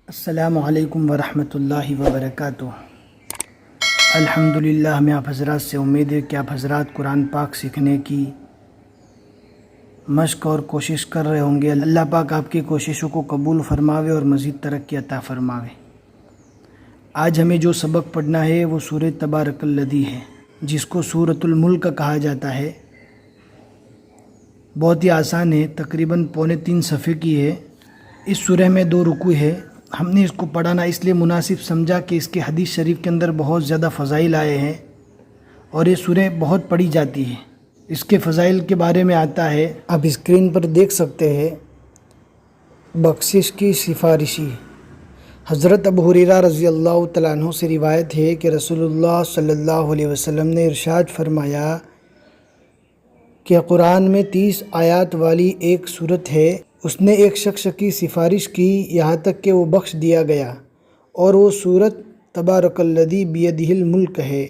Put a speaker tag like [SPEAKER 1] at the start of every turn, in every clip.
[SPEAKER 1] السلام علیکم ورحمۃ اللہ وبرکاتہ۔ الحمدللہ، میں آپ حضرات سے امید ہے کہ آپ حضرات قرآن پاک سیکھنے کی مشق اور کوشش کر رہے ہوں گے۔ اللہ پاک آپ کی کوششوں کو قبول فرماوے اور مزید ترقی عطا فرماوے۔ آج ہمیں جو سبق پڑھنا ہے وہ سورہ تبارک الذی ہے، جس کو سورۃ الملک کہا جاتا ہے۔ بہت ہی آسان ہے، تقریباً 3.25 صفحے کی ہے۔ اس سورہ میں 2 رکوع ہے۔ ہم نے اس کو پڑھانا اس لیے مناسب سمجھا کہ اس کے حدیث شریف کے اندر بہت زیادہ فضائل آئے ہیں اور یہ سورہ بہت پڑھی جاتی ہے۔ اس کے فضائل کے بارے میں آتا ہے، آپ اسکرین پر دیکھ سکتے ہیں۔ بخشش کی سفارشی، حضرت ابو ہریرہ رضی اللہ تعالیٰ عنہ سے روایت ہے کہ رسول اللہ صلی اللہ علیہ وسلم نے ارشاد فرمایا کہ قرآن میں 30 آیات والی ایک سورت ہے، اس نے ایک شخص کی سفارش کی یہاں تک کہ وہ بخش دیا گیا، اور وہ سورت تبارک الذی بیدہ الملک ہے۔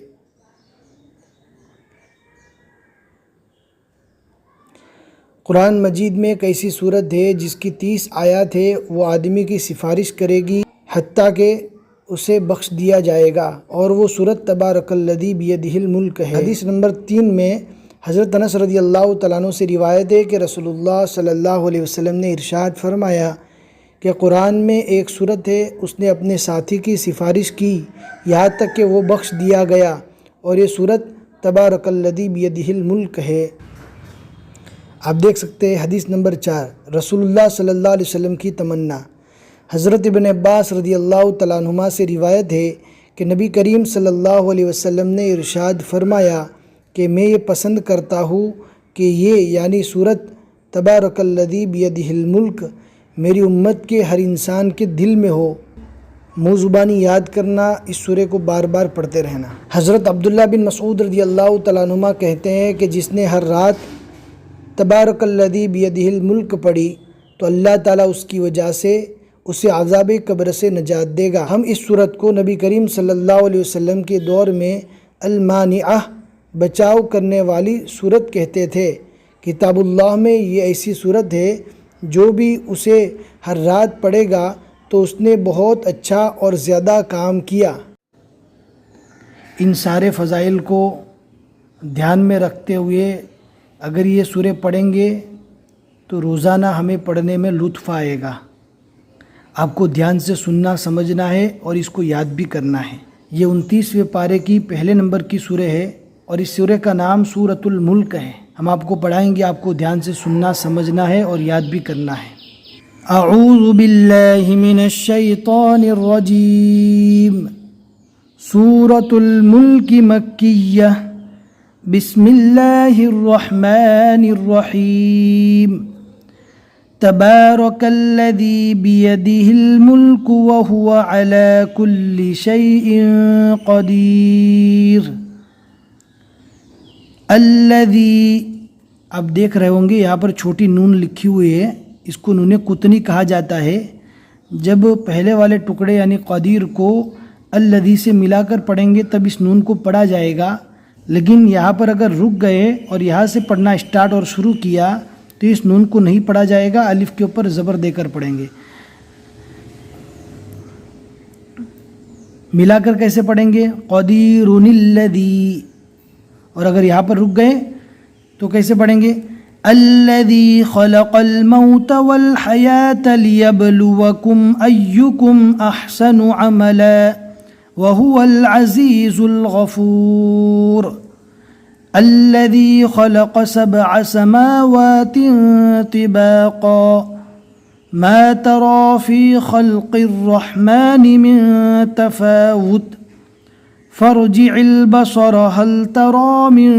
[SPEAKER 1] قرآن مجید میں ایک ایسی سورت ہے جس کی 30 آیات ہے، وہ آدمی کی سفارش کرے گی حتیٰ کہ اسے بخش دیا جائے گا، اور وہ سورت تبارک الذی بیدہ الملک ہے۔ حدیث نمبر 3 میں حضرت انس رضی اللہ تعالیٰ عنہ سے روایت ہے کہ رسول اللہ صلی اللہ علیہ وسلم نے ارشاد فرمایا کہ قرآن میں ایک سورت ہے، اس نے اپنے ساتھی کی سفارش کی یہاں تک کہ وہ بخش دیا گیا، اور یہ سورت تبارک الذی بیدہ الملک ہے۔ آپ دیکھ سکتے ہیں حدیث نمبر 4، رسول اللہ صلی اللہ علیہ وسلم کی تمنا۔ حضرت ابن عباس رضی اللہ تعالیٰ عنہما سے روایت ہے کہ نبی کریم صلی اللہ علیہ وسلم نے ارشاد فرمایا کہ میں یہ پسند کرتا ہوں کہ یہ یعنی سورت تبارک الذی بیدہ الملک میری امت کے ہر انسان کے دل میں ہو، منہ زبانی یاد کرنا، اس سورے کو بار بار پڑھتے رہنا۔ حضرت عبداللہ بن مسعود رضی اللہ تعالیٰ عنہ کہتے ہیں کہ جس نے ہر رات تبارک الذی بیدہ الملک پڑھی تو اللہ تعالیٰ اس کی وجہ سے اسے عذاب قبر سے نجات دے گا۔ ہم اس سورت کو نبی کریم صلی اللہ علیہ وسلم کے دور میں المانعہ، بچاؤ کرنے والی سورت کہتے تھے۔ کتاب اللہ میں یہ ایسی سورت ہے جو بھی اسے ہر رات پڑھے گا تو اس نے بہت اچھا اور زیادہ کام کیا۔ ان سارے فضائل کو دھیان میں رکھتے ہوئے اگر یہ سورہ پڑھیں گے تو روزانہ ہمیں پڑھنے میں لطف آئے گا۔ آپ کو دھیان سے سننا، سمجھنا ہے اور اس کو یاد بھی کرنا ہے۔ یہ 29ویں پارے کی پہلے نمبر کی سورہ ہے اور اس سورہ کا نام سورۃ الملک ہے۔ ہم آپ کو پڑھائیں گے، آپ کو دھیان سے سننا، سمجھنا ہے اور یاد بھی کرنا ہے۔ اعوذ باللہ من الشیطان الرجیم۔ سورۃ الملک مکیہ، بسم اللہ الرحمن الرحیم۔ تبارک الذی بیدہ الملک وہو علی کل شیء قدیر۔ الذی، آپ دیکھ رہے ہوں گے یہاں پر چھوٹی نون لکھی ہوئی ہے، اس کو نون قطنی کہا جاتا ہے۔ جب پہلے والے ٹکڑے یعنی قدیر کو الذی سے ملا کر پڑھیں گے تب اس نون کو پڑھا جائے گا، لیکن یہاں پر اگر رک گئے اور یہاں سے پڑھنا اسٹارٹ اور شروع کیا تو اس نون کو نہیں پڑھا جائے گا، الف کے اوپر زبر دے کر پڑھیں گے۔ ملا کر کیسے پڑھیں گے؟ قدیر الذی، اور اگر یہاں پر رک گئے تو کیسے پڑھیں گے؟ الذی خلق الموت والحیاۃ لیبلوکم ایکم احسن عملا وہو العزیز الغفور۔ الذی خلق 7 سماوات طباقا ما ترى في خلق الرحمن من تفاوت فارجع البصر هل ترى من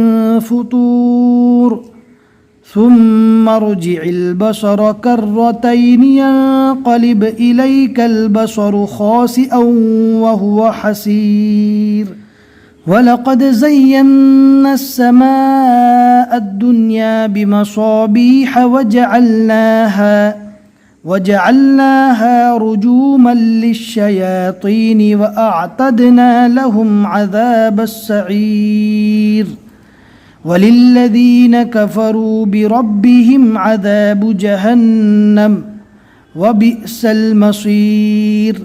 [SPEAKER 1] فطور ثم ارجع البصر كرتين ينقلب إليك البصر خاسئا وهو حسير وَلَقَدْ زَيَّنَّا السَّمَاءَ الدُّنْيَا بِمَصَابِيحَ وَجَعَلْنَاهَا رُجُومًا لِلشَّيَاطِينِ وَأَعْتَدْنَا لَهُمْ عَذَابَ السَّعِيرِ وَلِلَّذِينَ كَفَرُوا بِرَبِّهِمْ عَذَابُ جَهَنَّمَ وبئس المصیر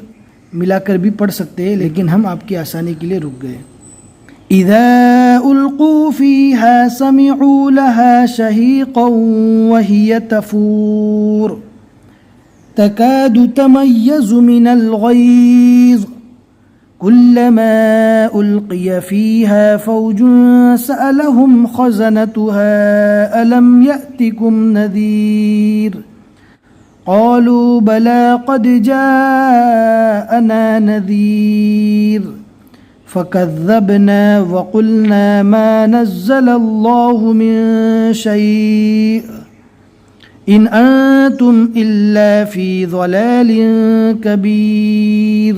[SPEAKER 1] ملا کر بھی پڑھ سکتے ہیں، لیکن ہم آپ کی آسانی کے لیے رک گئے. اذا القوا فيها سمعوا لها شهيقا وهي تفور تكاد تميز من الغيظ كلما ألقي فيها فوج سألهم خزنتها ألم يأتكم نذير قالوا بلى قد جاءنا نذير فكذبنا وقلنا ما نزل الله من شيء إن أنتم إلا في ضلال كبير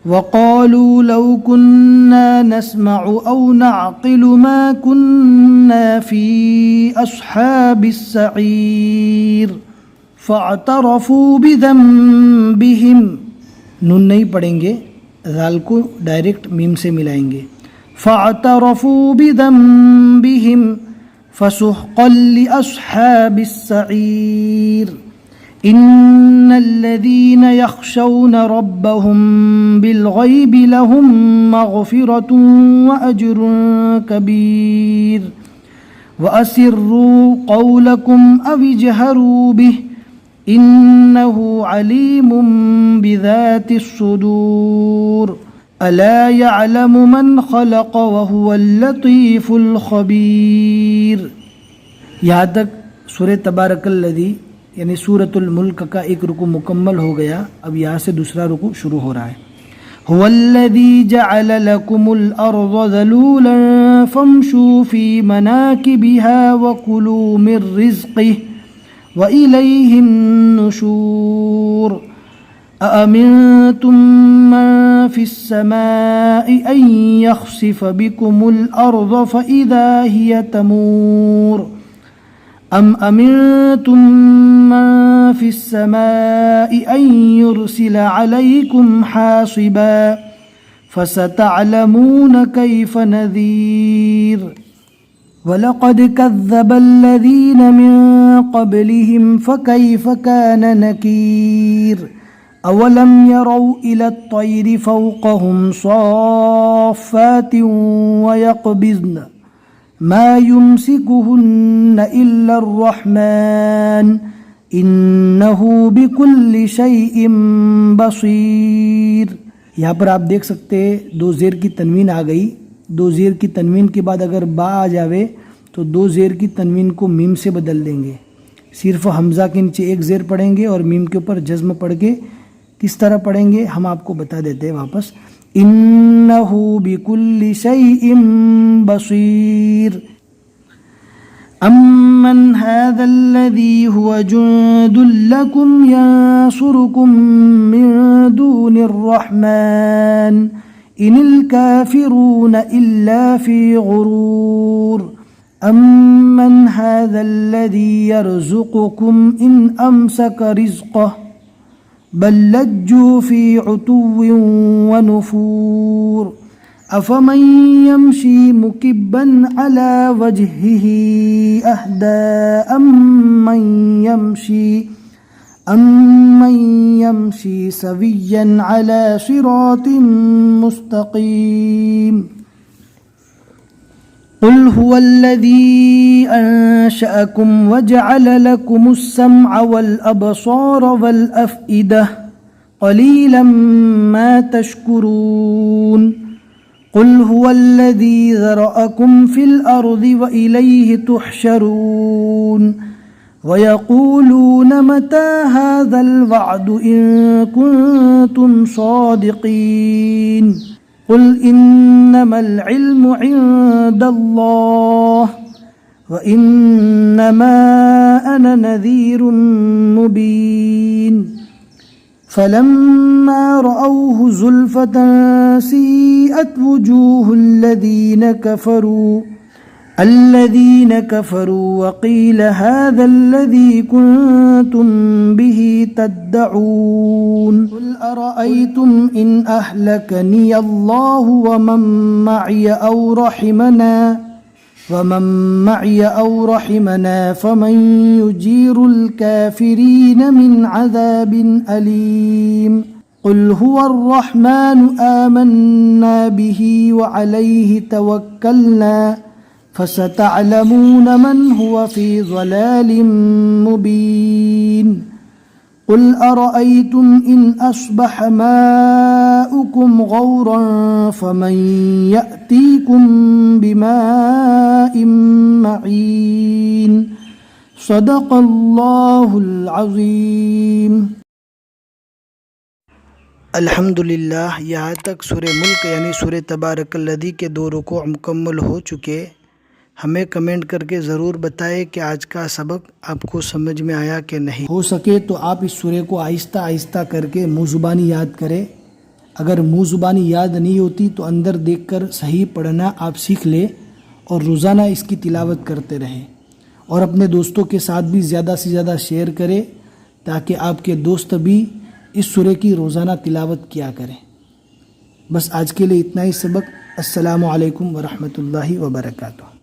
[SPEAKER 1] وقالوا لو كنا نسمع أو نعقل ما كنا في أصحاب السعير فاعترفوا بذنبهم. نون نہیں پڑھیں گے، ذال کو ڈائریکٹ میم سے ملائیں گے. فاعترفوا بذنبهم فسحقا لأصحاب السعير. إن الذين يخشون ربهم بالغيب لهم مغفرة وأجر كبير. وأسروا قولكم أو اجهروا به إنه عليم بذات الصدور. ألا يعلم من خلق وهو اللطيف الخبير. یہاں تک سورہ تبارک الذی یعنی سورۃ الملک کا ایک رکوع مکمل ہو گیا. اب یہاں سے دوسرا رکوع شروع ہو رہا ہے. هو الذي جعل لكم الأرض ذلولا فامشوا في مناكبها وكلوا من رزقه وإليه النشور. أأمنتم من في السماء أن يخسف بكم الأرض فإذا هي تمور أم أمنتم من في السماء أن يرسل عليكم حاصبا فستعلمون كيف نذير. وَلَقَدْ كَذَّبَ الَّذِينَ مِن قَبْلِهِمْ فَكَيْفَ كَانَ نَكِيرِ. أَوَلَمْ يَرَوْا إِلَى الطَّيْرِ فَوْقَهُمْ صَافَّاتٍ وَيَقْبِضْنَ مَا يُمْسِكُهُنَّ إِلَّا الرَّحْمَنُ إِنَّهُ بِكُلِّ شَيْءٍ بَصِيرٌ. یہاں پر آپ دیکھ سکتے ہیں دو زیر کی تنوین آ گئی. دو زیر کی تنوین کے بعد اگر با آ جاوے تو دو زیر کی تنوین کو میم سے بدل دیں گے. صرف حمزہ کے نیچے ایک زیر پڑھیں گے اور میم کے اوپر جزم پڑھ کے کس طرح پڑھیں گے ہم آپ کو بتا دیتے ہیں واپس. انہ بکل شیء بصیر. امن هذا الذی هو جند لکم ینصرکم من دون الرحمن إن الكافرون إلا في غرور. أمن هذا الذي يرزقكم إن أمسك رزقه بل لجوا في عتو ونفور. أفمن يمشي مكبا على وجهه أهدى أمن يمشي سويا على صراط مستقيم. قل هو الذي أنشأكم وجعل لكم السمع والأبصار والأفئدة قليلا ما تشكرون. قل هو الذي ذرأكم في الأرض وإليه تحشرون. ويقولون متى هذا الوعد إن كنتم صادقين. قل إنما العلم عند الله وإنما أنا نذير مبين. فلما رأوه زلفة سيئت وجوه الذين كفروا وقيل هذا الذي كنتم به تدعون. قل أرأيتم إن أهلكني الله ومن معي أو رحمنا ومن معي أو رحمنا فمن يجير الكافرين من عذاب أليم قل هو الرحمن آمنا به وعليه توكلنا فستعلمون من هو في ضلال مبين قل أرأيتم إن أصبح ماؤكم غورا فمن يأتيكم بماء معين صدق الله العظيم۔ الحمدللہ، یہاں تک سورہ ملک یعنی سورہ تبارک الذی کے 2 رکوع مکمل ہو چکے۔ ہمیں کمنٹ کر کے ضرور بتائیں کہ آج کا سبق آپ کو سمجھ میں آیا کہ نہیں۔ ہو سکے تو آپ اس سورہ کو آہستہ آہستہ کر کے منہ زبانی یاد کریں۔ اگر منہ زبانی یاد نہیں ہوتی تو اندر دیکھ کر صحیح پڑھنا آپ سیکھ لیں اور روزانہ اس کی تلاوت کرتے رہیں، اور اپنے دوستوں کے ساتھ بھی زیادہ سے زیادہ شیئر کریں تاکہ آپ کے دوست بھی اس سورہ کی روزانہ تلاوت کیا کریں۔ بس آج کے لیے اتنا ہی سبق۔ السلام علیکم ورحمۃ اللہ وبرکاتہ۔